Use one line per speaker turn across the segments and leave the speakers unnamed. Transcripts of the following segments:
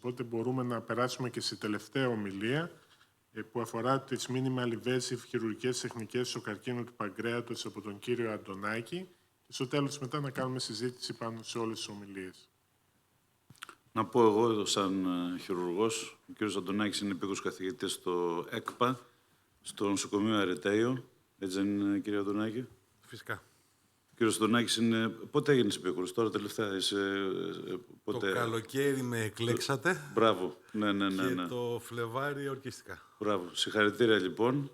Οπότε μπορούμε να περάσουμε και στη τελευταία ομιλία που αφορά τις minimal invasive χειρουργικές τεχνικές στο καρκίνο του παγκρέατος από τον κύριο Αντωνάκη και στο τέλος μετά να κάνουμε συζήτηση πάνω σε όλες τις ομιλίες.
Να πω εγώ, σαν χειρουργός, ο κύριος Αντωνάκης είναι επίκουρος καθηγητής στο ΕΚΠΑ, στο νοσοκομείο Αρετέιο. Έτσι δεν είναι, κύριε Αντωνάκη?
Φυσικά.
Ο κύριος Αντωνάκης είναι... Πότε έγινες επίκουρος, τώρα τελευταία?
Πότε... Το καλοκαίρι με εκλέξατε.
Μπράβο. Ναι.
Και το Φλεβάρι ορκιστικά.
Μπράβο. Συγχαρητήρια, λοιπόν.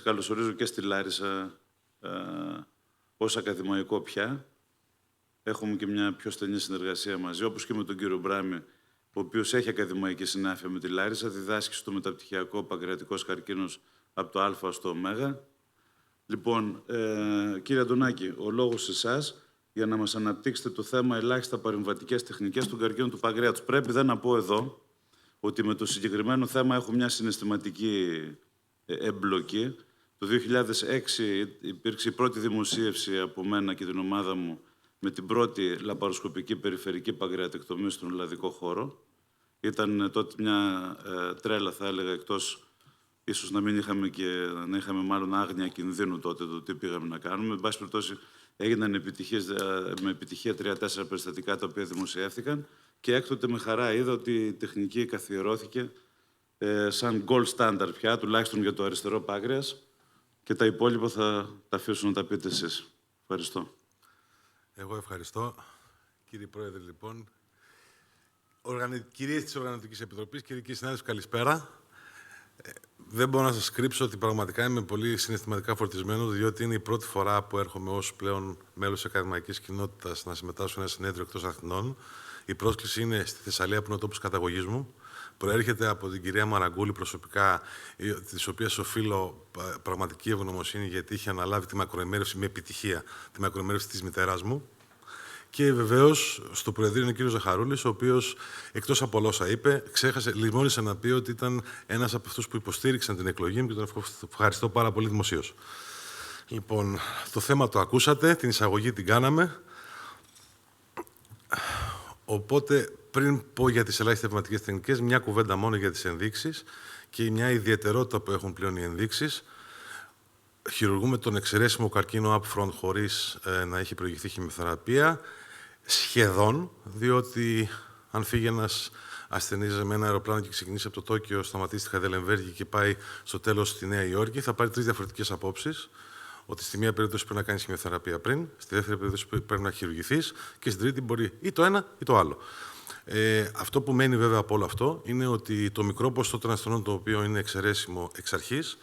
Καλωσορίζω και στη Λάρισα ως ακαδημαϊκό πια. Έχουμε και μια πιο στενή συνεργασία μαζί, όπως και με τον κύριο Μπράμι, ο οποίος έχει ακαδημαϊκή συνάφεια με τη Λάρισα, διδάσκει στο μεταπτυχιακό παγκρατικός καρκίνος από το Α στο Ω. Λοιπόν, κύριε Αντωνάκη, ο λόγος σε εσάς για να μας αναπτύξετε το θέμα ελάχιστα παρεμβατικές τεχνικές του καρκίνου του παγκρέατος. Πρέπει να πω εδώ ότι με το συγκεκριμένο θέμα έχω μια συναισθηματική εμπλοκή. Το 2006 υπήρξε η πρώτη δημοσίευση από μένα και την ομάδα μου με την πρώτη λαπαροσκοπική περιφερική παγκρεατεκτομή στον ελλαδικό χώρο. Ήταν τότε μια τρέλα, θα έλεγα, εκτός ίσως να μην είχαμε και να είχαμε μάλλον άγνοια κινδύνου τότε το τι πήγαμε να κάνουμε. Εν πάση περιπτώσει, έγιναν με επιτυχία 3-4 περιστατικά τα οποία δημοσιεύθηκαν και έκτοτε με χαρά είδα ότι η τεχνική καθιερώθηκε σαν gold standard πια, τουλάχιστον για το αριστερό πάγκρεας, και τα υπόλοιπα θα τα αφήσω να τα πείτε εσείς. Ευχαριστώ.
Εγώ ευχαριστώ. Κύριε Πρόεδρε, λοιπόν, κυρίες της Οργανωτικής Επιτροπής, κύριοι συνάδελφοι, καλησπέρα. Δεν μπορώ να σας κρύψω ότι πραγματικά είμαι πολύ συναισθηματικά φορτισμένος, διότι είναι η πρώτη φορά που έρχομαι ως πλέον μέλος της ακαδημαϊκής κοινότητας να συμμετάσχω σε ένα συνέδριο εκτός Αθηνών. Η πρόσκληση είναι στη Θεσσαλία, που είναι ο τόπος καταγωγής μου. Προέρχεται από την κυρία Μαραγκούλη προσωπικά, της οποίας οφείλω πραγματική ευγνωμοσύνη, γιατί είχε αναλάβει τη μακροημέρευση με επιτυχία, τη μακροημέρευση της μητέρας μου. Και βεβαίως στο Προεδρείο είναι ο κύριος Ζαχαρούλης, ο οποίος, εκτός από όλα όσα είπε, λησμόνισε να πει ότι ήταν ένας από αυτούς που υποστήριξαν την εκλογή μου και τον ευχαριστώ πάρα πολύ δημοσίως. Λοιπόν, το θέμα το ακούσατε, την εισαγωγή την κάναμε. Οπότε, πριν πω για τις ελάχιστες ευματικές τεχνικές, μια κουβέντα μόνο για τις ενδείξεις και μια ιδιαιτερότητα που έχουν πλέον οι ενδείξεις. Χειρουργούμε τον εξαιρέσιμο καρκίνο upfront χωρίς να έχει προηγηθεί χημειοθεραπεία. Σχεδόν, διότι αν φύγει ένας ασθενής με ένα αεροπλάνο και ξεκινήσει από το Τόκιο, σταματήσει στη Χαϊδελεμβέργη και πάει στο τέλος στη Νέα Υόρκη, θα πάρει 3 διαφορετικές απόψεις. Ότι στη μία περίπτωση πρέπει να κάνεις χημειοθεραπεία πριν, στη δεύτερη περίπτωση πρέπει να χειρουργηθείς και στην τρίτη μπορεί ή το ένα ή το άλλο. Αυτό που μένει βέβαια από όλο αυτό είναι ότι το μικρό ποσοστό των ασθενών, το οποίο είναι εξαιρέσιμο εξ αρχής,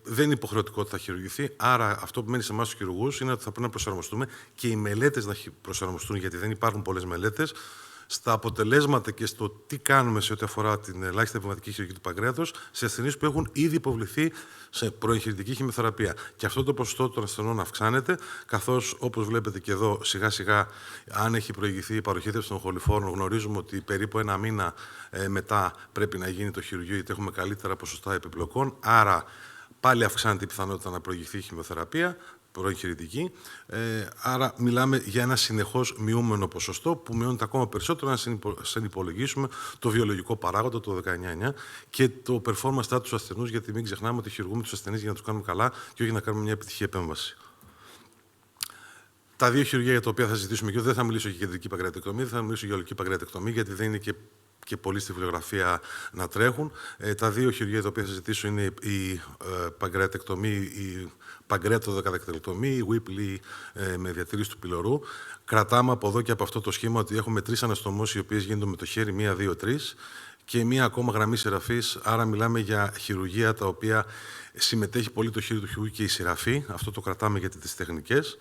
δεν είναι υποχρεωτικό ότι θα χειρουργηθεί. Άρα, αυτό που μένει σε εμάς τους χειρουργούς είναι ότι θα πρέπει να προσαρμοστούμε και οι μελέτες να προσαρμοστούν, γιατί δεν υπάρχουν πολλές μελέτες, στα αποτελέσματα και στο τι κάνουμε σε ό,τι αφορά την ελάχιστη ευηματική χειρουργική του παγκρέατος σε ασθενείς που έχουν ήδη υποβληθεί σε προεγχειρητική χημειοθεραπεία. Και αυτό το ποσοστό των ασθενών αυξάνεται, καθώς, όπως βλέπετε και εδώ, σιγά-σιγά, αν έχει προηγηθεί η παροχέτευση των χοληφόρων, γνωρίζουμε ότι περίπου 1 μήνα μετά πρέπει να γίνει το χειρουργείο, γιατί έχουμε καλύτερα ποσοστά επιπλοκών. Άρα, πάλι αυξάνεται η πιθανότητα να προηγηθεί η χημειοθεραπεία προεγχειρητική. Άρα, μιλάμε για ένα συνεχώς μειούμενο ποσοστό που μειώνεται ακόμα περισσότερο αν συνυπολογίσουμε το βιολογικό παράγοντα, το 19,9, και το performance status του ασθενούς, γιατί μην ξεχνάμε ότι χειρουργούμε τους ασθενείς για να τους κάνουμε καλά και όχι να κάνουμε μια επιτυχή επέμβαση. Τα 2 χειρουργία για τα οποία θα συζητήσουμε και δεν θα μιλήσω για κεντρική παγκρεατεκτομή, δεν θα μιλήσω για ολική παγκρεατεκτομή, γιατί δεν είναι και πολύ στη βιβλιογραφία να τρέχουν. Τα 2 χειρουργία για τα οποία θα συζητήσω είναι η παγκρεατεκτομή, η παγκρέατο-δεκαδεκτυλοκτομή, η Whipple με διατήρηση του πυλωρού. Κρατάμε από εδώ και από αυτό το σχήμα ότι έχουμε 3 αναστομώσεις οι οποίες γίνονται με το χέρι, 1, 2, 3, και 1 ακόμα γραμμή σειραφής. Άρα μιλάμε για χειρουργία τα οποία συμμετέχει πολύ το χέρι του χειρουργού και η σειραφή. Αυτό το κρατάμε για τις τεχνικές.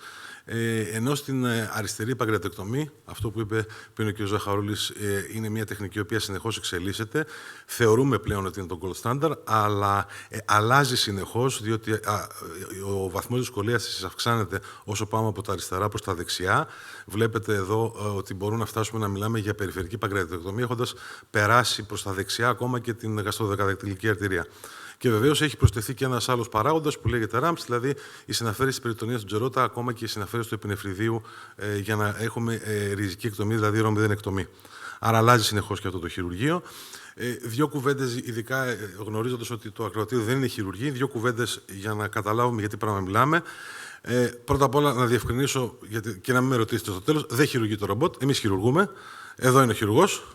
Ενώ στην αριστερή παγκρεατεκτομή, αυτό που είπε πριν ο κ. Ζαχαρούλης, είναι μια τεχνική η οποία συνεχώς εξελίσσεται. Θεωρούμε πλέον ότι είναι το gold standard, αλλά αλλάζει συνεχώς, διότι ο βαθμός δυσκολίας της αυξάνεται όσο πάμε από τα αριστερά προς τα δεξιά. Βλέπετε εδώ ότι μπορούμε να φτάσουμε να μιλάμε για περιφερική παγκρεατεκτομή, έχοντας περάσει προς τα δεξιά ακόμα και την γαστροδεκαδεκτυλική αρτηρία. Και βεβαίως έχει προσθεθεί και ένας άλλος παράγοντας που λέγεται RAMPS, δηλαδή η συναφέρεση της περιτονίας του Τζερότα, ακόμα και η συναφέρεση του επινεφριδίου, για να έχουμε ριζική εκτομή, δηλαδή ρομβιδενεκτομή. Άρα αλλάζει συνεχώς και αυτό το χειρουργείο. Δύο κουβέντες, ειδικά γνωρίζοντας ότι το ακροατήριο δεν είναι χειρουργή, δύο κουβέντες για να καταλάβουμε γιατί πράγμα μιλάμε. Πρώτα απ' όλα να διευκρινίσω και να μην με ρωτήσετε στο τέλος, δεν χειρουργεί το ρομπότ, εμείς χειρουργούμε. Εδώ είναι ο χειρουργός,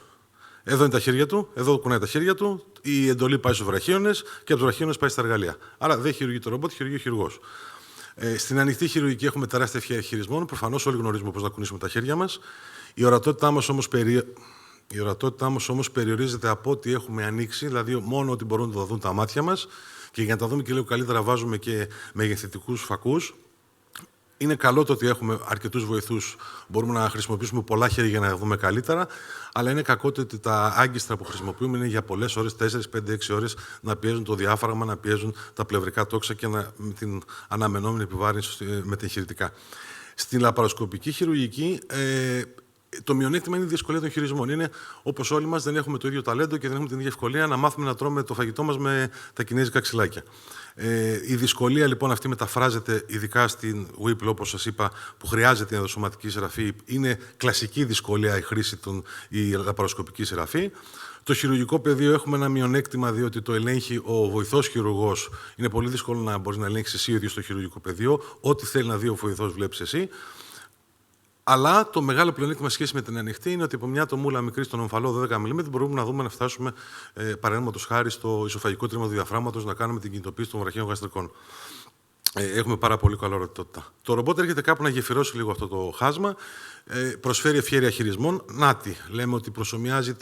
εδώ είναι τα χέρια του, εδώ κουνάει τα χέρια του, η εντολή πάει στους βραχίονες και από τους βραχίονες πάει στα εργαλεία. Άρα δεν χειρουργεί το ρομπότ, χειρουργεί ο χειρουργός. Στην ανοιχτή χειρουργική έχουμε τεράστια ευκαιρία χειρισμών. Προφανώς όλοι γνωρίζουμε πώς να κουνήσουμε τα χέρια μας. Η ορατότητά μας όμως περιορίζεται από ό,τι έχουμε ανοίξει, δηλαδή μόνο ότι μπορούν να το δουν τα μάτια μας. Και για να τα δούμε και λίγο καλύτερα, βάζουμε και μεγεθυντικούς φακούς. Είναι καλό το ότι έχουμε αρκετούς βοηθούς. Μπορούμε να χρησιμοποιήσουμε πολλά χέρια για να δούμε καλύτερα. Αλλά είναι κακό το ότι τα άγκιστρα που χρησιμοποιούμε είναι για πολλές ώρες, 4, 5, 6 ώρες, να πιέζουν το διάφραγμα, να πιέζουν τα πλευρικά τόξα και με την αναμενόμενη επιβάρυνση με τα εγχειρητικά. Στην λαπαροσκοπική χειρουργική, το μειονέκτημα είναι η δυσκολία των χειρισμών. Είναι όπως όλοι μας, δεν έχουμε το ίδιο ταλέντο και δεν έχουμε την ίδια ευκολία να μάθουμε να τρώμε το φαγητό μας με τα κινέζικα ξυλάκια. Η δυσκολία λοιπόν αυτή μεταφράζεται ειδικά στην Whipple, όπως σας είπα, που χρειάζεται η ενδοσωματική σειραφή. Είναι κλασική δυσκολία η χρήση η λαπαροσκοπική σειραφή. Το χειρουργικό πεδίο έχουμε ένα μειονέκτημα, διότι το ελέγχει ο βοηθός χειρουργός. Είναι πολύ δύσκολο να μπορείς να ελέγξεις εσύ ο ίδιος το χειρουργικό πεδίο. Ό,τι θέλει να δει ο βοηθός, βλέπεις εσύ. Αλλά το μεγάλο πλεονέκτημα σχέση με την ανοιχτή είναι ότι από μια τομούλα μικρή στον ομφαλό 12 mm μπορούμε να δούμε να φτάσουμε παραδείγματος χάρη στο ισοφαγικό τρίμα του διαφράγματος, να κάνουμε την κινητοποίηση των βραχίων γαστρικών. Έχουμε πάρα πολύ καλή ορατότητα. Το ρομπότ έρχεται κάπου να γεφυρώσει λίγο αυτό το χάσμα. Προσφέρει ευχέρεια χειρισμών. Νάτι, λέμε ότι προσομοιάζει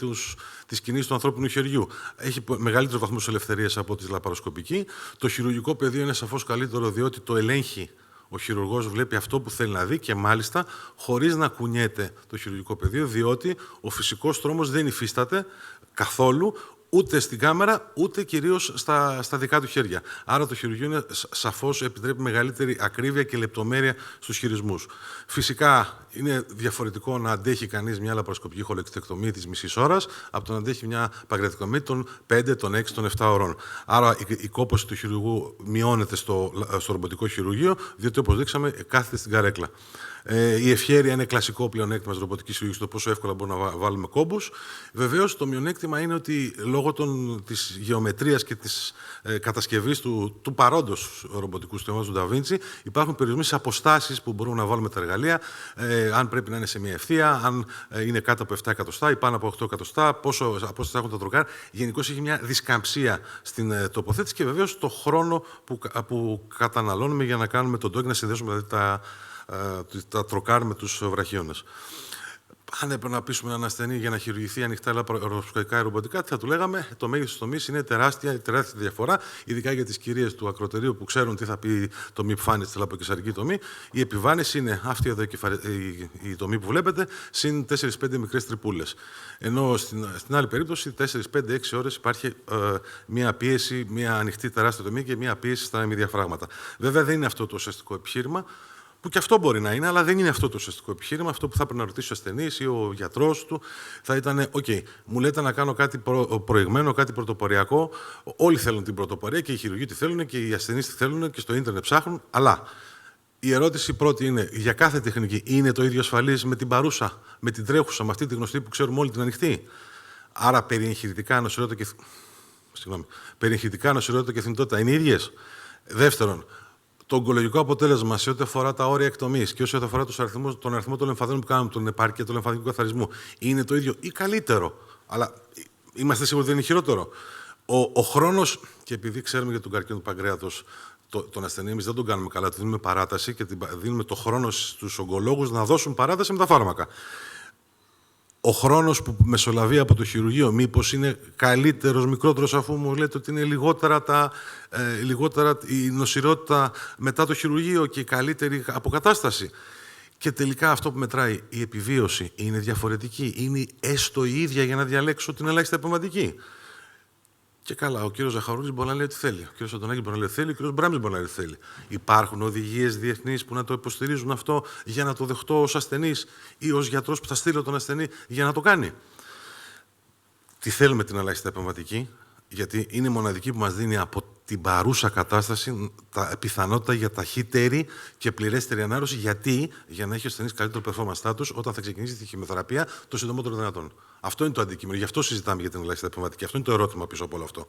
τις κινήσεις του ανθρώπινου χεριού. Έχει μεγαλύτερο βαθμό ελευθερίας από τη λαπαροσκοπική. Το χειρουργικό πεδίο είναι σαφώς καλύτερο, διότι το ελέγχει. Ο χειρουργός βλέπει αυτό που θέλει να δει και μάλιστα χωρίς να κουνιέται το χειρουργικό πεδίο, διότι ο φυσικός τρόμος δεν υφίσταται καθόλου ούτε στην κάμερα, ούτε κυρίως στα δικά του χέρια. Άρα το χειρουργείο είναι σαφώς επιτρέπει μεγαλύτερη ακρίβεια και λεπτομέρεια στους χειρισμούς. Φυσικά είναι διαφορετικό να αντέχει κανείς μια λαπαροσκοπική χολεξιτεκτομία της μισής ώρας από το να αντέχει μια παγκρατεκτομία των 5, των 6, των 7 ωρών. Άρα η κόπωση του χειρουργού μειώνεται στο ρομποτικό χειρουργείο, διότι όπως δείξαμε κάθεται στην καρέκλα. Η ευχέρεια είναι κλασικό πλεονέκτημα της ρομποτικής χειρουργικής, το πόσο εύκολα μπορούμε να βάλουμε κόμπους. Βεβαίως, το μειονέκτημα είναι ότι λόγω της γεωμετρίας και της κατασκευής του παρόντος ρομποτικού συστήματος του Da Vinci, υπάρχουν περιορισμοί σε αποστάσεις που μπορούμε να βάλουμε τα εργαλεία, αν πρέπει να είναι σε μια ευθεία, αν είναι κάτω από 7 εκατοστά ή πάνω από 8 εκατοστά, πόσο απόσταση έχουν τα τροκάρ. Γενικώς έχει μια δισκαμψία στην τοποθέτηση και βεβαίως το χρόνο που καταναλώνουμε για να κάνουμε τον ντόκι, να συνδέσουμε δηλαδή τα τροκάρ με τους βραχίονες. Αν έπρεπε να πείσουμε έναν ασθενή για να χειρουργηθεί ανοιχτά λαπαροσκοπικά ή ρομποτικά, τι θα του λέγαμε? Το μέγεθος της τομής είναι τεράστια διαφορά, ειδικά για τις κυρίες του ακροτερίου που ξέρουν τι θα πει το μη φάνη στη λαποκαισαρική τομή. Η επιβάρυνση είναι αυτή εδώ η τομή που βλέπετε, συν 4-5 μικρές τρυπούλες. Ενώ στην άλλη περίπτωση, 4-5-6 ώρες υπάρχει μία πίεση, μία ανοιχτή τεράστια τομή και μία πίεση στα ημιδιαφράγματα. Βέβαια δεν είναι αυτό το ουσιαστικό επιχείρημα. Που και αυτό μπορεί να είναι, αλλά δεν είναι αυτό το ουσιαστικό επιχείρημα. Αυτό που θα πρέπει να ρωτήσει ο ασθενής ή ο γιατρός του θα ήταν: OK, μου λέτε να κάνω κάτι προηγμένο, κάτι πρωτοποριακό. Όλοι θέλουν την πρωτοπορία και οι χειρουργοί τη θέλουν και οι ασθενείς τη θέλουν και στο ίντερνετ ψάχνουν. Αλλά η ερώτηση πρώτη είναι: για κάθε τεχνική είναι το ίδιο ασφαλής με την παρούσα, με την τρέχουσα, με αυτή τη γνωστή που ξέρουμε όλοι την ανοιχτή? Άρα περιεγχειρητικά νοσηρότητα και θνητότητα είναι ίδιες? Δεύτερον, το ογκολογικό αποτέλεσμα σε ό,τι αφορά τα όρια εκτομής και σε ό,τι αφορά τον αριθμό των λεμφαδών που κάνουμε, τον επάρκεια του λεμφαδικού καθαρισμού, είναι το ίδιο ή καλύτερο? Αλλά είμαστε σίγουροι ότι δεν είναι χειρότερο? Ο χρόνος, και επειδή ξέρουμε για τον καρκίνο του παγκρέατος, τον ασθενή εμείς δεν τον κάνουμε καλά, του δίνουμε παράταση και δίνουμε το χρόνο στους ογκολόγους να δώσουν παράταση με τα φάρμακα. Ο χρόνος που μεσολαβεί από το χειρουργείο, μήπως είναι καλύτερος, μικρότερος, αφού μου λέτε ότι είναι λιγότερα η νοσηρότητα μετά το χειρουργείο και η καλύτερη αποκατάσταση? Και τελικά αυτό που μετράει, η επιβίωση, είναι διαφορετική, είναι έστω η ίδια για να διαλέξω την ελάχιστη επεμβατική? Και καλά, ο κύριος Ζαχαρούλης μπορεί να λέει ό,τι θέλει. Ο κύριος Αντωνάκης μπορεί να λέει ό,τι θέλει. Ο κύριος Μπράμης μπορεί να λέει ό,τι θέλει. Υπάρχουν οδηγίες διεθνείς που να το υποστηρίζουν αυτό για να το δεχτώ ως ασθενής ή ως γιατρός που θα στείλω τον ασθενή για να το κάνει? Τι θέλουμε την ελάχιστη επεμβατική? Γιατί είναι η μοναδική που μας δίνει από την παρούσα κατάσταση πιθανότητα για ταχύτερη και πληρέστερη ανάρρωση. Γιατί? Για να έχει ο ασθενής καλύτερο performance status όταν θα ξεκινήσει τη χημειοθεραπεία το συντομότερο δυνατόν. Αυτό είναι το αντικείμενο. Γι' αυτό συζητάμε για την ελάχιστη επεμβατική. Αυτό είναι το ερώτημα πίσω από όλο αυτό.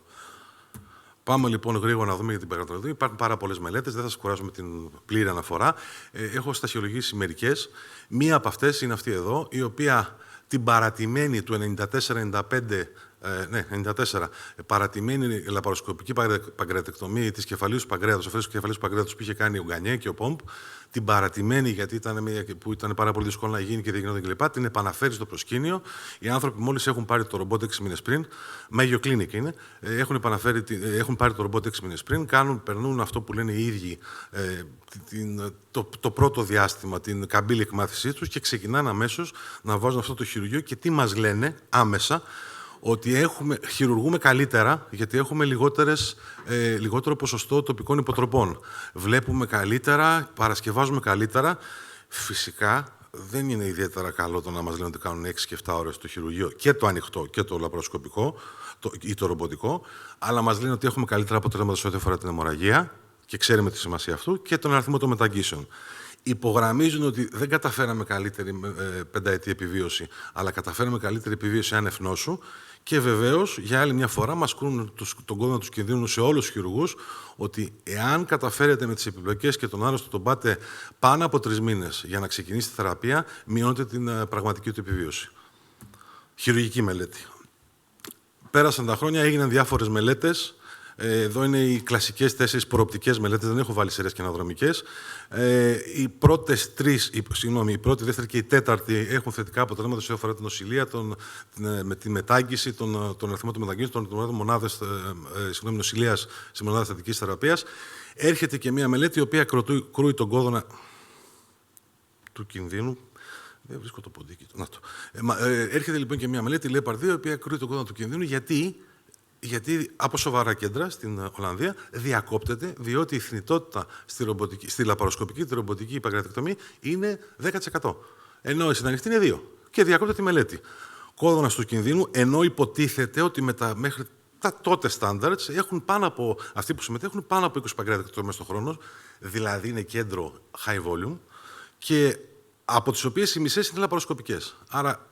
Πάμε λοιπόν γρήγορα να δούμε για την περατολογία. Υπάρχουν πάρα πολλές μελέτες, δεν θα σας κουράσουμε την πλήρη αναφορά. Έχω στασιολογήσει μερικές. Μία από αυτές είναι αυτή εδώ, η οποία την παρατημένη του 94-95. 94. Παρατημένη λαπαροσκοπική παγκρεατεκτομή της κεφαλίου παγκρέατος, ο φρέσκος κεφαλίου παγκρέατος που είχε κάνει ο Γκανιέ και ο Πομπ, την παρατημένη γιατί που ήταν πάρα πολύ δύσκολο να γίνει και δεν γινόταν κλπ. Την επαναφέρει στο προσκήνιο. Οι άνθρωποι μόλις έχουν πάρει το ρομπότ 6 μήνες πριν, Mayo Clinic είναι, έχουν πάρει το ρομπότ 6 μήνες πριν, περνούν αυτό που λένε οι ίδιοι το πρώτο διάστημα, την καμπύλη εκμάθησή τους και ξεκινάνε αμέσως να βάζουν αυτό το χειρουργείο και τι μας λένε άμεσα? Ότι χειρουργούμε καλύτερα, γιατί έχουμε λιγότερο ποσοστό τοπικών υποτροπών. Βλέπουμε καλύτερα, παρασκευάζουμε καλύτερα. Φυσικά, δεν είναι ιδιαίτερα καλό το να μας λένε ότι κάνουν 6 και 7 ώρες το χειρουργείο, και το ανοιχτό και το λαπαροσκοπικό ή το ρομποτικό, αλλά μας λένε ότι έχουμε καλύτερα αποτελέσματα σε ό,τι αφορά την αιμορραγία, και ξέρουμε τη σημασία αυτού, και τον αριθμό των μεταγγίσεων. Υπογραμμίζουν ότι δεν καταφέραμε καλύτερη πενταετή επιβίωση, αλλά καταφέραμε καλύτερη επιβίωση άνευ νόσου. Και βεβαίως, για άλλη μια φορά, μας κρούν τον κόδωνα του κινδύνου σε όλους τους χειρουργούς ότι εάν καταφέρετε με τις επιπλοκές και τον άρρωστο τον πάτε πάνω από 3 μήνες για να ξεκινήσει τη θεραπεία, μειώνετε την πραγματική του επιβίωση. Χειρουργική μελέτη. Πέρασαν τα χρόνια, έγιναν διάφορες μελέτες. Εδώ είναι οι κλασικές 4 προοπτικές μελέτες, δεν έχω βάλει σειρές και αναδρομικές. Οι πρώτες 3, η πρώτη, η δεύτερη και η τέταρτη έχουν θετικά αποτελέσματα σε ό,τι αφορά την νοσηλεία, με τη μετάγγιση, τον αριθμό των μεταγγίσεων, των μονάδες νοσηλείας σε μονάδες θετικής θεραπείας. Έρχεται και μια μελέτη η οποία κρούει τον κόδωνα του κινδύνου. Δεν βρίσκω το ποντίκι. Έρχεται λοιπόν και μια μελέτη, λέει Παρδίο, η οποία κρούει τον κόδωνα του κινδύνου γιατί από σοβαρά κέντρα στην Ολλανδία διακόπτεται, διότι η θνητότητα στη λαπαροσκοπική, τη ρομποτική παγκρεατεκτομή είναι 10%. Ενώ η ανοιχτή είναι 2%. Και διακόπτεται τη μελέτη. Κόδωνας του κινδύνου, ενώ υποτίθεται ότι μέχρι τα τότε standards έχουν αυτοί που συμμετέχουν πάνω από 20 παγκρεατεκτομές στον χρόνο, δηλαδή είναι κέντρο high volume, και από τις οποίες οι μισές είναι λαπαροσκοπικές. Άρα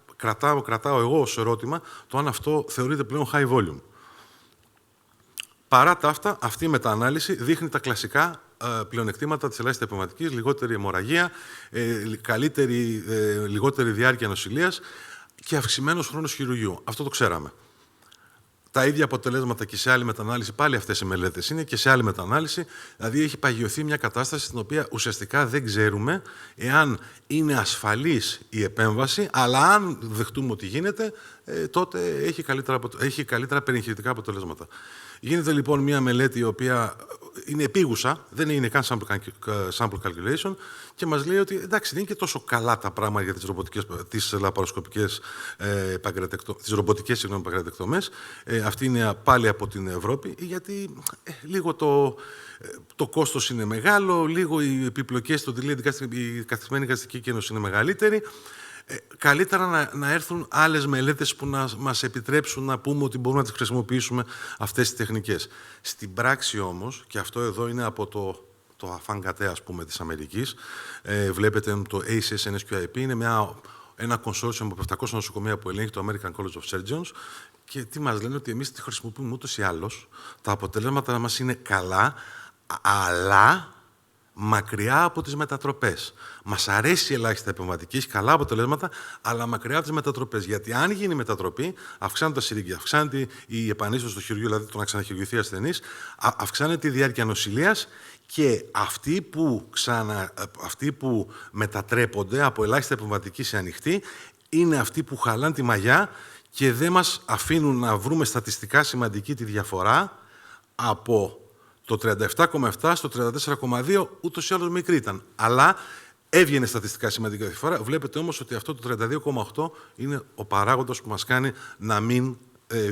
κρατάω εγώ ως ερώτημα το αν αυτό θεωρείται πλέον high volume. Παρά τα αυτά, αυτή η μεταανάλυση δείχνει τα κλασικά πλεονεκτήματα της ελάχιστης επεμβατικής, λιγότερη αιμορραγία, λιγότερη διάρκεια νοσηλείας και αυξημένος χρόνος χειρουργείου. Αυτό το ξέραμε. Τα ίδια αποτελέσματα και σε άλλη μετανάλυση, πάλι αυτές οι μελέτες είναι και σε άλλη μετανάλυση, δηλαδή έχει παγιωθεί μια κατάσταση στην οποία ουσιαστικά δεν ξέρουμε εάν είναι ασφαλής η επέμβαση, αλλά αν δεχτούμε ότι γίνεται, τότε έχει καλύτερα περιεγχητικά αποτελέσματα. Γίνεται λοιπόν μια μελέτη η οποία είναι επίγουσα, δεν είναι καν sample calculation και μας λέει ότι εντάξει, δεν είναι και τόσο καλά τα πράγματα για τις λαπαροσκοπικές παγκρεατεκτομές. Αυτή είναι πάλι από την Ευρώπη, γιατί λίγο το κόστος είναι μεγάλο, λίγο οι επιπλοκές, η καθισμένη εγκαστική κένωση είναι μεγαλύτερη. Καλύτερα να έρθουν άλλες μελέτες που να μας επιτρέψουν να πούμε ότι μπορούμε να τις χρησιμοποιήσουμε αυτές τις τεχνικές. Στην πράξη όμως, και αυτό εδώ είναι από το αφάνγκατέ, ας πούμε, της Αμερικής, βλέπετε το ACS-NSQIP, είναι ένα consortium από 700 νοσοκομεία που ελέγχει το American College of Surgeons, και τι μας λένε? Ότι εμείς τη χρησιμοποιούμε ούτως ή άλλως, τα αποτελέσματα μας είναι καλά, αλλά μακριά από τις μετατροπές. Μας αρέσει η ελάχιστη επεμβατική, έχει καλά αποτελέσματα, αλλά μακριά από τις μετατροπές. Γιατί αν γίνει μετατροπή, αυξάνεται τα συρρήγγια, αυξάνεται η επανίσταση στο χειρουργείο, δηλαδή το να ξαναχειρουργηθεί ασθενής, αυξάνεται η διάρκεια νοσηλείας και αυτοί που μετατρέπονται από ελάχιστη επεμβατική σε ανοιχτή είναι αυτοί που χαλάνε τη μαγιά και δεν μας αφήνουν να βρούμε στατιστικά σημαντική τη διαφορά από το 37,7 στο 34,2, ούτως ή άλλως μικρή ήταν. Αλλά έβγαινε στατιστικά σημαντική διαφορά. Βλέπετε όμως ότι αυτό το 32,8 είναι ο παράγοντας που μας κάνει να μην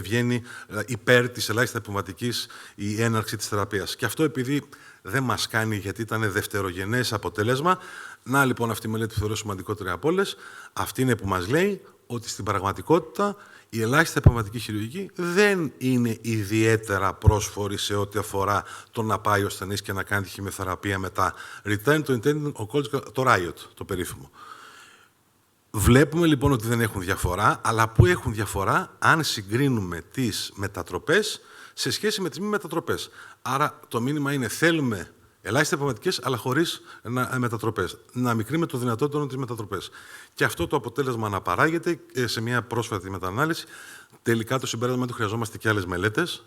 βγαίνει υπέρ της ελάχιστης επεμβατικής η έναρξη της θεραπείας. Και αυτό επειδή δεν μας κάνει, γιατί ήταν δευτερογενές αποτέλεσμα. Να λοιπόν αυτή η μελέτη που θεωρώ σημαντικότερη από όλες, αυτή είναι που μας λέει ότι στην πραγματικότητα η ελάχιστη επεμβατική χειρουργική δεν είναι ιδιαίτερα πρόσφορη σε ό,τι αφορά το να πάει ο ασθενής και να κάνει τη χημειοθεραπεία μετά. Return to intended oncological, το RIOT, το περίφημο. Βλέπουμε λοιπόν ότι δεν έχουν διαφορά, αλλά πού έχουν διαφορά αν συγκρίνουμε τις μετατροπές σε σχέση με τις μη μετατροπές. Άρα το μήνυμα είναι θέλουμε ελάχιστες επεμβατικές, αλλά χωρίς μετατροπές. Να μικρύνουμε το δυνατότερο τις μετατροπές. Και αυτό το αποτέλεσμα αναπαράγεται σε μια πρόσφατη μετανάλυση. Τελικά το συμπέρασμα είναι ότι χρειαζόμαστε και άλλες μελέτες.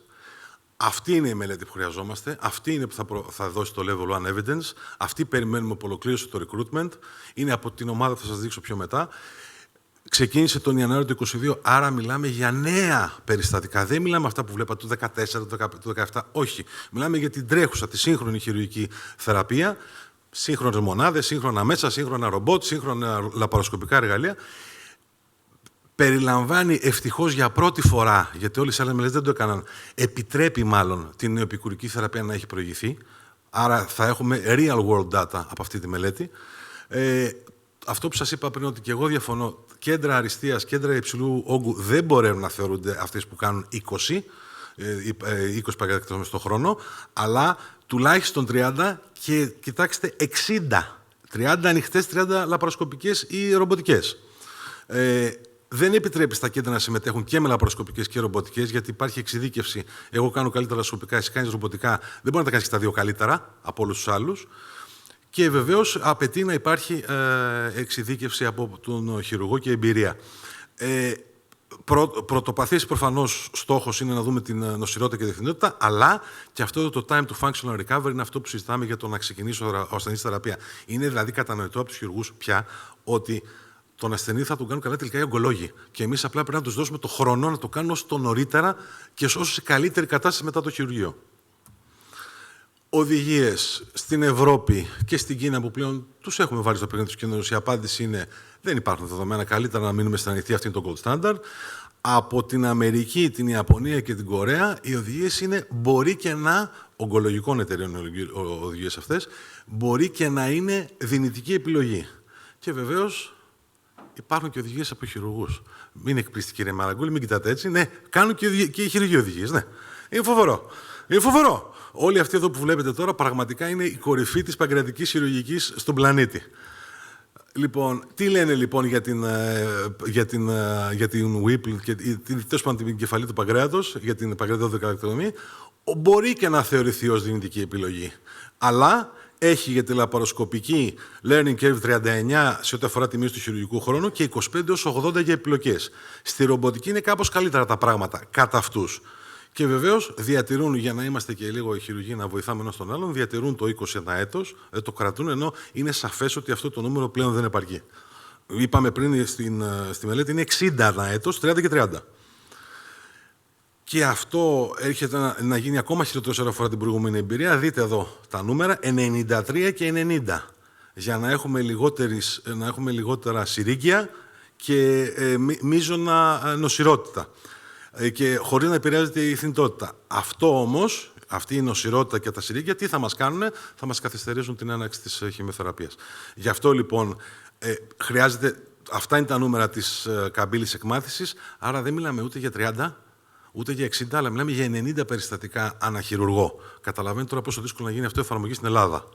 Αυτή είναι η μελέτη που χρειαζόμαστε. Αυτή είναι που θα δώσει το level 1 evidence. Αυτή περιμένουμε από ολοκλήρωση το recruitment. Είναι από την ομάδα που θα σας δείξω πιο μετά. Ξεκίνησε τον Ιανουάριο του 2022, άρα μιλάμε για νέα περιστατικά. Δεν μιλάμε αυτά που βλέπατε το 2014, το 2017. Όχι. Μιλάμε για την τρέχουσα, τη σύγχρονη χειρουργική θεραπεία. Σύγχρονες μονάδες, σύγχρονα μέσα, σύγχρονα ρομπότ, σύγχρονα λαπαροσκοπικά εργαλεία. Περιλαμβάνει ευτυχώς για πρώτη φορά, γιατί όλες οι άλλες μελέτες δεν το έκαναν, επιτρέπει μάλλον την νεοεπικουρική θεραπεία να έχει προηγηθεί. Άρα θα έχουμε real world data από αυτή τη μελέτη. Αυτό που σας είπα πριν, ότι και εγώ διαφωνώ, κέντρα αριστείας, κέντρα υψηλού όγκου δεν μπορεί να θεωρούνται αυτές που κάνουν 20 παγκατακτήσεις το χρόνο, αλλά τουλάχιστον 30 και κοιτάξτε 60. 30 ανοιχτές, 30 λαπαροσκοπικές ή ρομποτικές. Δεν επιτρέπει στα κέντρα να συμμετέχουν και με λαπαροσκοπικές και ρομποτικές, γιατί υπάρχει εξειδίκευση. Εγώ κάνω καλύτερα λαπαροσκοπικά, εσύ κάνεις ρομποτικά. Δεν μπορεί να τα κάνεις και τα δύο καλύτερα από όλους τους άλλους. Και βεβαίως απαιτεί να υπάρχει εξειδίκευση από τον χειρουργό και εμπειρία. Πρωτοπαθής προφανώς στόχος είναι να δούμε την νοσηρότητα και τη θνητότητα, αλλά και αυτό το time to functional recovery είναι αυτό που συζητάμε για το να ξεκινήσει ο ασθενής θεραπεία. Είναι δηλαδή κατανοητό από τους χειρουργούς πια ότι τον ασθενή θα τον κάνουν καλά τελικά οι ογκολόγοι. Και εμείς απλά πρέπει να τους δώσουμε το χρόνο να το κάνουν όσο το νωρίτερα και όσο σε καλύτερη κατάσταση μετά το χειρουργείο. Οδηγίες στην Ευρώπη και στην Κίνα που πλέον τους έχουμε βάλει στο παιχνίδι τους κινδύνους. Η απάντηση είναι δεν υπάρχουν δεδομένα. Καλύτερα να μείνουμε στην ανοιχτή, αυτή είναι το gold standard. Από την Αμερική, την Ιαπωνία και την Κορέα, οι οδηγίες είναι μπορεί και να, ογκολογικών εταιρείων οι οδηγίες αυτές, μπορεί και να είναι δυνητική επιλογή. Και βεβαίως υπάρχουν και οδηγίες από χειρουργούς. Μην εκπλήσετε, κύριε Μαραγκούλη, μην κοιτάτε έτσι. Ναι, κάνουν και οι χειρουργοί οδηγίες. Ναι. Είναι φοβερό. Είναι φοβερό. Όλοι αυτοί εδώ που βλέπετε τώρα πραγματικά είναι η κορυφή της παγκρατικής χειρουργικής στον πλανήτη. Λοιπόν, τι λένε λοιπόν για την Whipple και την κεφαλή του παγκρέατος, για την παγκρατοδεκαλακτομή, μπορεί και να θεωρηθεί ως δυνητική επιλογή. Αλλά έχει για τη λαπαροσκοπική learning curve 39 σε ό,τι αφορά τη μείωση του χειρουργικού χρόνου και 25-80 για επιλογές. Στη ρομποτική είναι κάπως καλύτερα τα πράγματα κατά αυτούς. Και βεβαίως διατηρούν, για να είμαστε και λίγο οι χειρουργοί να βοηθάμε ένας τον άλλον, διατηρούν το 20 ένα έτος, το κρατούν, ενώ είναι σαφές ότι αυτό το νούμερο πλέον δεν επαρκεί. Είπαμε πριν στη μελέτη είναι 60 ένα έτος, 30 και 30. Και αυτό έρχεται να γίνει ακόμα χειρότερο σε ό,τι αφορά την προηγούμενη εμπειρία. Δείτε εδώ τα νούμερα, 93 και 90, για να έχουμε λιγότερα συρρήγγια και μείζωνα νοσηρότητα. Και χωρίς να επηρεάζεται η θνητότητα. Αυτό όμως, αυτή η νοσηρότητα και τα συρρήγγια, τι θα μας κάνουν, θα μας καθυστερήσουν την έναρξη της χημειοθεραπείας. Γι' αυτό λοιπόν χρειάζεται, αυτά είναι τα νούμερα της καμπύλης εκμάθησης, άρα δεν μιλάμε ούτε για 30, ούτε για 60, αλλά μιλάμε για 90 περιστατικά αναχειρουργό. Καταλαβαίνετε τώρα πόσο δύσκολο να γίνει αυτό η εφαρμογή στην Ελλάδα.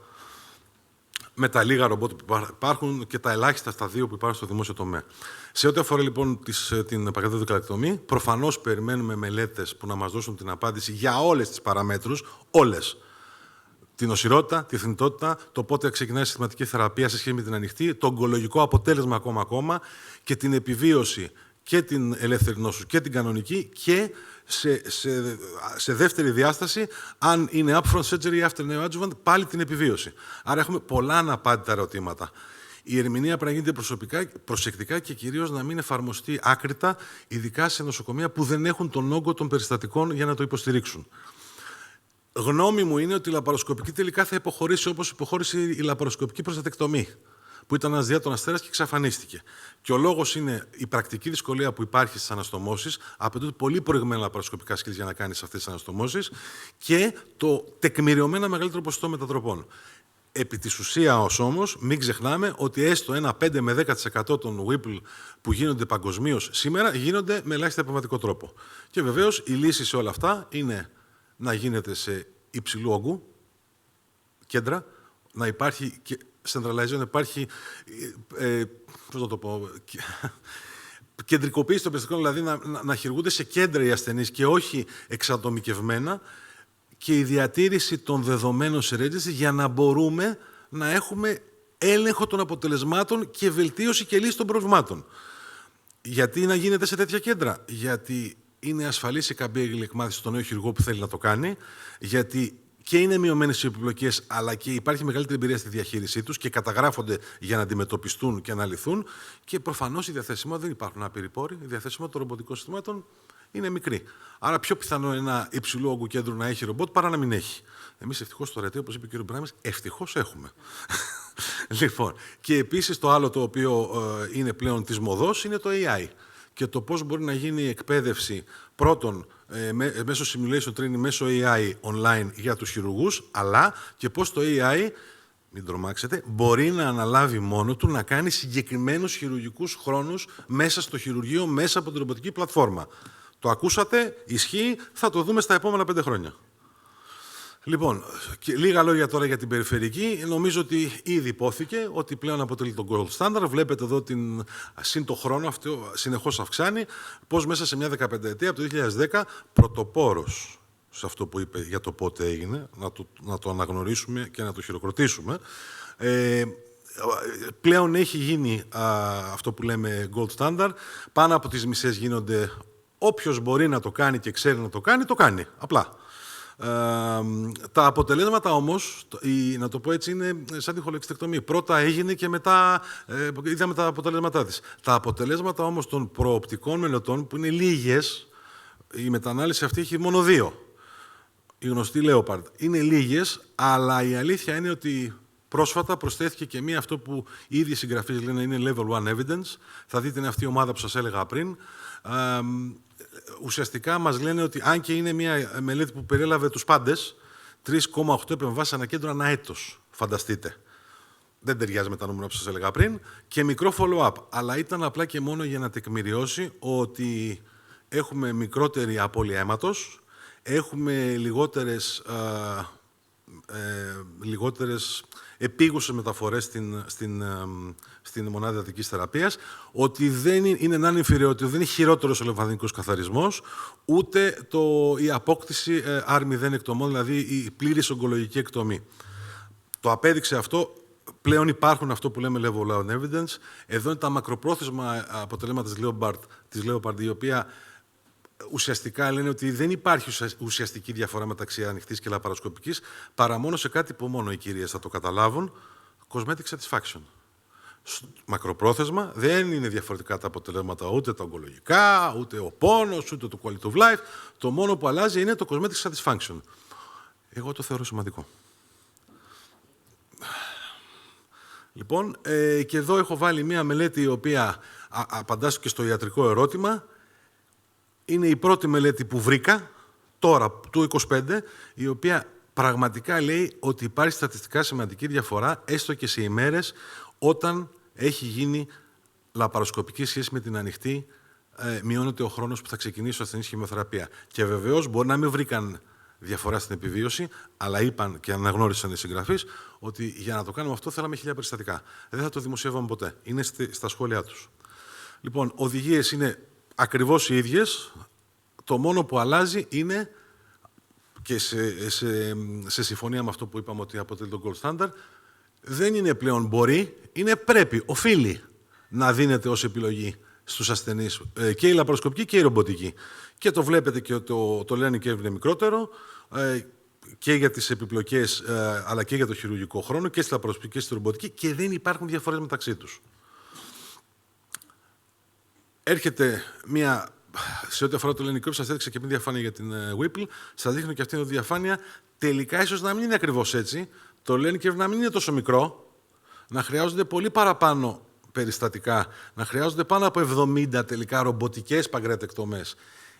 Με τα λίγα ρομπότ που υπάρχουν και τα ελάχιστα σταδίου που υπάρχουν στο δημόσιο τομέα. Σε ό,τι αφορά λοιπόν την παγκρατοδεκαλακτομή, προφανώς περιμένουμε μελέτες που να μας δώσουν την απάντηση για όλες τις παραμέτρους, όλες. Την νοσηρότητα, τη θνητότητα, το πότε ξεκινάει η συστηματική θεραπεία σε σχέση με την ανοιχτή, το ογκολογικό αποτέλεσμα ακόμα και την επιβίωση και την ελεύθερη νόσου και την κανονική και σε δεύτερη διάσταση, αν είναι upfront surgery ή after neoadjuvant, πάλι την επιβίωση. Άρα έχουμε πολλά αναπάντητα ερωτήματα. Η ερμηνεία πρέπει να γίνεται προσεκτικά και κυρίως να μην εφαρμοστεί άκρητα, ειδικά σε νοσοκομεία που δεν έχουν τον όγκο των περιστατικών για να το υποστηρίξουν. Γνώμη μου είναι ότι η λαπαροσκοπική τελικά θα υποχωρήσει όπως υποχώρησε η λαπαροσκοπική προστατεκτομή, που ήταν ένας διάτων αστέρας και εξαφανίστηκε. Και ο λόγος είναι η πρακτική δυσκολία που υπάρχει στις αναστομώσεις, απαιτούνται πολύ προηγμένα λαπαροσκοπικά σκύλια για να κάνεις αυτές τις αναστομώσεις και το τεκμηριωμένα μεγαλύτερο ποσοστό μετατροπών. Επί της ουσίας όμως, μην ξεχνάμε ότι έστω ένα 5 με 10% των Whipple που γίνονται παγκοσμίως σήμερα γίνονται με ελάχιστα επεμβατικό τρόπο. Και βεβαίως η λύση σε όλα αυτά είναι να γίνεται σε υψηλού όγκου κέντρα, να υπάρχει centralization, να υπάρχει, πώς να το πω, κεντρικοποίηση των περιστατικών, δηλαδή να χειρουργούνται σε κέντρα οι ασθενείς και όχι εξατομικευμένα, και η διατήρηση των δεδομένων σε registry για να μπορούμε να έχουμε έλεγχο των αποτελεσμάτων και βελτίωση και λύση των προβλημάτων. Γιατί να γίνεται σε τέτοια κέντρα? Γιατί είναι ασφαλής η καμπύλη εκμάθηση στον νέο χειρουργό που θέλει να το κάνει, γιατί και είναι μειωμένες οι επιπλοκές, αλλά και υπάρχει μεγαλύτερη εμπειρία στη διαχείρισή τους και καταγράφονται για να αντιμετωπιστούν και να λυθούν. Και προφανώς η διαθεσιμότητα, δεν υπάρχουν άπειροι πόροι, η διαθεσιμότητα των ρομποτικών συστημάτων είναι μικρή. Άρα, πιο πιθανό ένα υψηλού όγκου κέντρο να έχει ρομπότ παρά να μην έχει. Εμείς ευτυχώς στο ΡΕΤΕ, όπως είπε ο κ. Μπράμης, ευτυχώς έχουμε. Λοιπόν, και επίσης το άλλο το οποίο είναι πλέον της μοδός είναι το AI. Και το πώς μπορεί να γίνει η εκπαίδευση πρώτον μέσω simulation training, μέσω AI online για τους χειρουργούς, αλλά και πώς το AI, μην τρομάξετε, μπορεί να αναλάβει μόνο του να κάνει συγκεκριμένους χειρουργικούς χρόνους μέσα στο χειρουργείο, μέσα από την ρομποτική πλατφόρμα. Το ακούσατε, ισχύει, θα το δούμε στα επόμενα 5 χρόνια. Λοιπόν, και λίγα λόγια τώρα για την περιφερική. Νομίζω ότι ήδη υπόθηκε ότι πλέον αποτελεί τον gold standard. Βλέπετε εδώ συν το χρόνο αυτό συνεχώς αυξάνει. Πώς μέσα σε μια 15ετία, από το 2010, πρωτοπόρος σε αυτό που είπε για το πότε έγινε, να το αναγνωρίσουμε και να το χειροκροτήσουμε. Πλέον έχει γίνει αυτό που λέμε gold standard. Πάνω από τις μισές γίνονται, όποιος μπορεί να το κάνει και ξέρει να το κάνει, το κάνει. Απλά. Τα αποτελέσματα όμως, να το πω έτσι, είναι σαν τη χολεξιτεκτομή. Πρώτα έγινε και μετά είδαμε τα αποτελέσματά της. Τα αποτελέσματα όμως των προοπτικών μελετών, που είναι λίγες, η μετανάλυση αυτή έχει μόνο 2. Η γνωστή Leopard. Είναι λίγες, αλλά η αλήθεια είναι ότι πρόσφατα προσθέθηκε και μία, αυτό που ήδη οι συγγραφείς λένε είναι level 1 evidence. Θα δείτε, είναι αυτή η ομάδα που σας έλεγα πριν. Ουσιαστικά μας λένε ότι, αν και είναι μια μελέτη που περιέλαβε τους πάντες, 3,8 επεμβάσεις ανά κέντρο ανά έτος. Φανταστείτε. Δεν ταιριάζει με τα νούμερα που σας έλεγα πριν. Και μικρό follow-up. Αλλά ήταν απλά και μόνο για να τεκμηριώσει ότι έχουμε μικρότερη απώλεια αίματος, έχουμε λιγότερες επίγουσες μεταφορές στην μονάδα ιατρικής θεραπείας, ότι δεν είναι non-inferiority, δεν είναι χειρότερος ο λεμφαδενικός καθαρισμός, ούτε η απόκτηση R0 εκτομών, δηλαδή η πλήρης ογκολογική εκτομή. Το απέδειξε αυτό. Πλέον υπάρχουν αυτό που λέμε level 1 evidence. Εδώ είναι τα μακροπρόθεσμα αποτελέσματα της Leopard, η οποία ουσιαστικά λένε ότι δεν υπάρχει ουσιαστική διαφορά μεταξύ ανοιχτής και λαπαροσκοπικής, παρά μόνο σε κάτι που μόνο οι κυρίες θα το καταλάβουν, cosmetic satisfaction. Μακροπρόθεσμα δεν είναι διαφορετικά τα αποτελέσματα, ούτε τα ογκολογικά, ούτε ο πόνος, ούτε το quality of life. Το μόνο που αλλάζει είναι το cosmetic satisfaction. Εγώ το θεωρώ σημαντικό. Λοιπόν, και εδώ έχω βάλει μία μελέτη η οποία απαντά και στο ιατρικό ερώτημα. Είναι η πρώτη μελέτη που βρήκα, τώρα, του 25, η οποία πραγματικά λέει ότι υπάρχει στατιστικά σημαντική διαφορά, έστω και σε ημέρες, όταν έχει γίνει λαπαροσκοπική σχέση με την ανοιχτή, μειώνεται ο χρόνος που θα ξεκινήσει ο ασθενής χημειοθεραπεία. Και βεβαίως μπορεί να μην βρήκαν διαφορά στην επιβίωση, αλλά είπαν και αναγνώρισαν οι συγγραφείς ότι για να το κάνουμε αυτό θέλαμε 1000 περιστατικά. Δεν θα το δημοσιεύαμε ποτέ. Είναι στα σχόλιά τους. Λοιπόν, οδηγίες είναι ακριβώς οι ίδιες. Το μόνο που αλλάζει είναι, και σε συμφωνία με αυτό που είπαμε ότι αποτελεί τον gold standard, δεν είναι πλέον μπορεί, είναι πρέπει, οφείλει να δίνεται ως επιλογή στους ασθενείς και η λαπαροσκοπική και η ρομποτική. Και το βλέπετε και το learning curve είναι μικρότερο, και για τις επιπλοκές, αλλά και για το χειρουργικό χρόνο, και στη λαπαροσκοπική και στη ρομποτική, και δεν υπάρχουν διαφορές μεταξύ τους. Έρχεται μία, σε ό,τι αφορά το learning curve, σας έδειξα και μια διαφάνεια για την Whipple, σας δείχνω και αυτήν την διαφάνεια. Τελικά ίσως να μην είναι ακριβώς έτσι, το learning curve να μην είναι τόσο μικρό, να χρειάζονται πολύ παραπάνω περιστατικά, να χρειάζονται πάνω από 70 τελικά ρομποτικές παγκρεατεκτομές.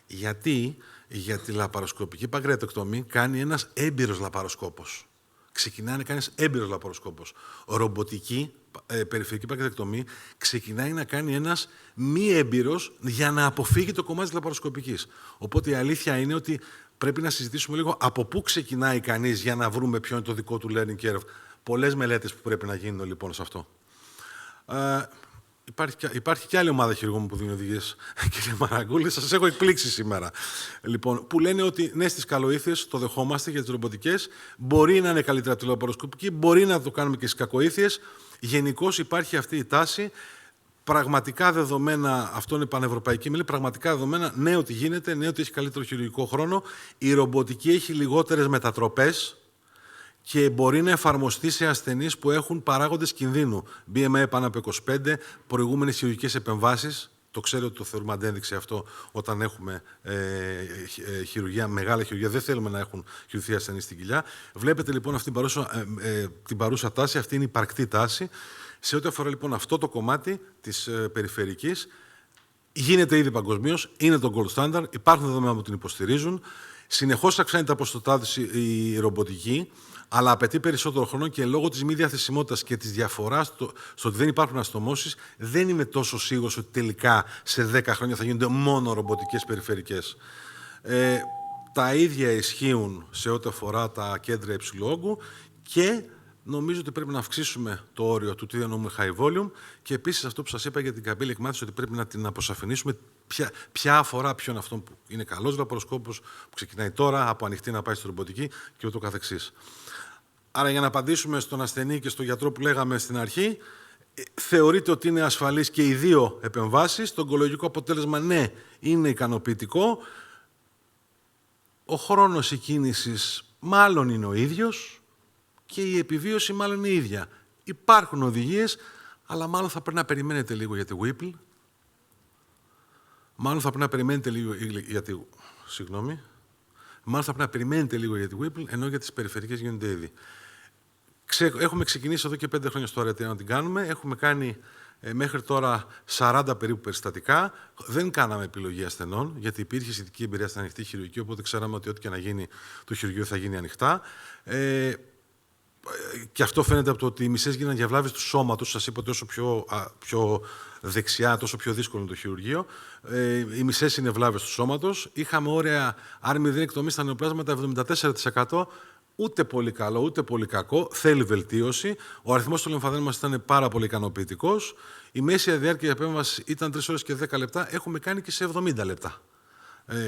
Γιατί? Γιατί τη λαπαροσκοπική παγκρεατεκτομή κάνει ένας έμπειρος λαπαροσκόπος. ξεκινάει να κάνει έμπειρος λαπαροσκόπος. Ρομποτική, περιφερειακή παγκρεκτομή, ξεκινάει να κάνει ένας μη έμπειρος για να αποφύγει το κομμάτι της λαπαροσκοπικής. Οπότε η αλήθεια είναι ότι πρέπει να συζητήσουμε λίγο από πού ξεκινάει κανείς για να βρούμε ποιο είναι το δικό του learning curve. Πολλές μελέτες που πρέπει να γίνουν λοιπόν σε αυτό. Υπάρχει και άλλη ομάδα χειρουργών που δίνει οδηγίες, κύριε Μαραγκούλη. Σας έχω εκπλήξει σήμερα. Λοιπόν, που λένε ότι ναι, στις καλοήθειες το δεχόμαστε για τις ρομποτικές. Μπορεί να είναι καλύτερα από τη λαπαροσκοπική, μπορεί να το κάνουμε και στις κακοήθειες. Γενικώς υπάρχει αυτή η τάση. Πραγματικά δεδομένα, αυτό είναι πανευρωπαϊκή μελέτη, πραγματικά δεδομένα, ναι ότι γίνεται, ναι ότι έχει καλύτερο χειρουργικό χρόνο. Η ρομποτική έχει λιγότερες μετατροπές και μπορεί να εφαρμοστεί σε ασθενείς που έχουν παράγοντες κινδύνου. BMI πάνω από 25, προηγούμενες χειρουργικές επεμβάσεις. Το ξέρω ότι το θεωρούμε αντένδειξη αυτό όταν έχουμε χειρουργία, μεγάλα χειρουργία. Δεν θέλουμε να έχουν χειρουργηθεί ασθενείς στην κοιλιά. Βλέπετε λοιπόν αυτή την παρούσα τάση, αυτή είναι η υπαρκτή τάση. Σε ό,τι αφορά λοιπόν αυτό το κομμάτι της περιφερικής, γίνεται ήδη παγκοσμίως, είναι το gold standard, υπάρχουν δεδομένα που την υποστηρίζουν. Συνεχώς αυξάνεται τα ποσοστά η ρομποτική, αλλά απαιτεί περισσότερο χρόνο και λόγω της μη διαθεσιμότητας και της διαφοράς στο ότι δεν υπάρχουν αστομώσεις, δεν είμαι τόσο σίγουρος ότι τελικά σε 10 χρόνια θα γίνονται μόνο ρομποτικές περιφερικές. Τα ίδια ισχύουν σε ό,τι αφορά τα κέντρα υψηλού όγκου και νομίζω ότι πρέπει να αυξήσουμε το όριο του τι εννοούμε high volume και επίσης αυτό που σας είπα για την καμπύλη εκμάθηση, ότι πρέπει να την αποσαφηνίσουμε ποια αφορά ποιον αυτόν που είναι καλός λαπαροσκόπος, που ξεκινάει τώρα από ανοιχτή να πάει στη ρομποτική και ούτω καθεξής. Άρα για να απαντήσουμε στον ασθενή και στον γιατρό που λέγαμε στην αρχή, θεωρείται ότι είναι ασφαλής και οι δύο επεμβάσεις. Το ογκολογικό αποτέλεσμα, ναι, είναι ικανοποιητικό. Ο χρόνος εκκίνησης μάλλον είναι ο ίδιος και η επιβίωση μάλλον είναι η ίδια. Υπάρχουν οδηγίες, αλλά μάλλον θα πρέπει να περιμένετε λίγο για τη Whipple. Μάλλον θα πρέπει να περιμένετε λίγο για τη... Συγγνώμη. Μάλλον θα πρέπει να περιμένετε λίγο για τη Whipple, ενώ για τις περιφερικές γίνονται ήδη. Έχουμε ξεκινήσει εδώ και 5 χρόνια στο Αρετή να την κάνουμε. Έχουμε κάνει μέχρι τώρα 40 περίπου περιστατικά. Δεν κάναμε επιλογή ασθενών, γιατί υπήρχε σχετική εμπειρία στην ανοιχτή χειρουργική, οπότε ξέραμε ότι ό,τι και να γίνει το χειρουργείο θα γίνει ανοιχτά. Και αυτό φαίνεται από το ότι οι μισές γίνανε για βλάβες του σώματος. Σας είπα ότι όσο πιο δεξιά, τόσο πιο δύσκολο είναι το χειρουργείο. Οι μισές είναι βλάβες του σώματος. Είχαμε όρια άρμη εκτομή στα νεοπλάσματα 74%. Ούτε πολύ καλό, ούτε πολύ κακό. Θέλει βελτίωση. Ο αριθμός των λεμφαδένων μας ήταν πάρα πολύ ικανοποιητικός. Η μέση διάρκεια επέμβαση ήταν 3 ώρες και 10 λεπτά. Έχουμε κάνει και σε 70 λεπτά.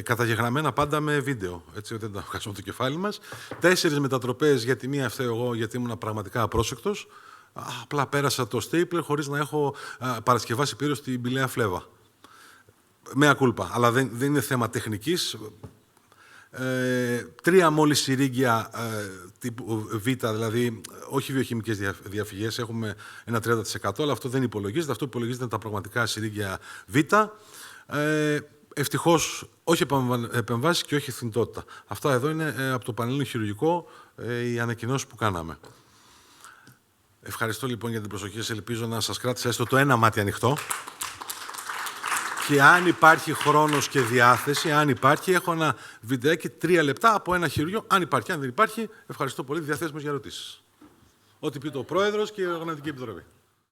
Καταγεγραμμένα πάντα με βίντεο, έτσι ότι δεν τα βγάζουμε το κεφάλι μας. 4 μετατροπές, γιατί μία φταίω εγώ, γιατί ήμουν πραγματικά απρόσεκτος. Απλά πέρασα το stapler χωρίς να έχω παρασκευάσει πύρος στην πηλαία φλέβα. Μέα κούλπα, αλλά δεν είναι θέμα τεχνικής. 3 μόλις συρίγγια τύπου Β, δηλαδή όχι βιοχημικές διαφυγές, έχουμε ένα 30%, αλλά αυτό δεν υπολογίζεται. Αυτό που υπολογίζεται είναι τα πραγματικά συρίγγια Β. Ευτυχώς, όχι επεμβάσεις και όχι θνητότητα. Αυτά εδώ είναι από το Πανελλήνιο Χειρουργικό οι ανακοινώσεις που κάναμε. Ευχαριστώ λοιπόν για την προσοχή σας. Ελπίζω να σας κράτησα έστω το ένα μάτι ανοιχτό. Και αν υπάρχει χρόνος και διάθεση, αν υπάρχει, έχω ένα βιντεάκι 3 λεπτά από ένα χειρουργείο. Αν υπάρχει, αν δεν υπάρχει, ευχαριστώ πολύ. Διαθέσιμος για ερωτήσεις. Ό,τι πει το Πρόεδρος και η Οργανωτική Επιτροπή.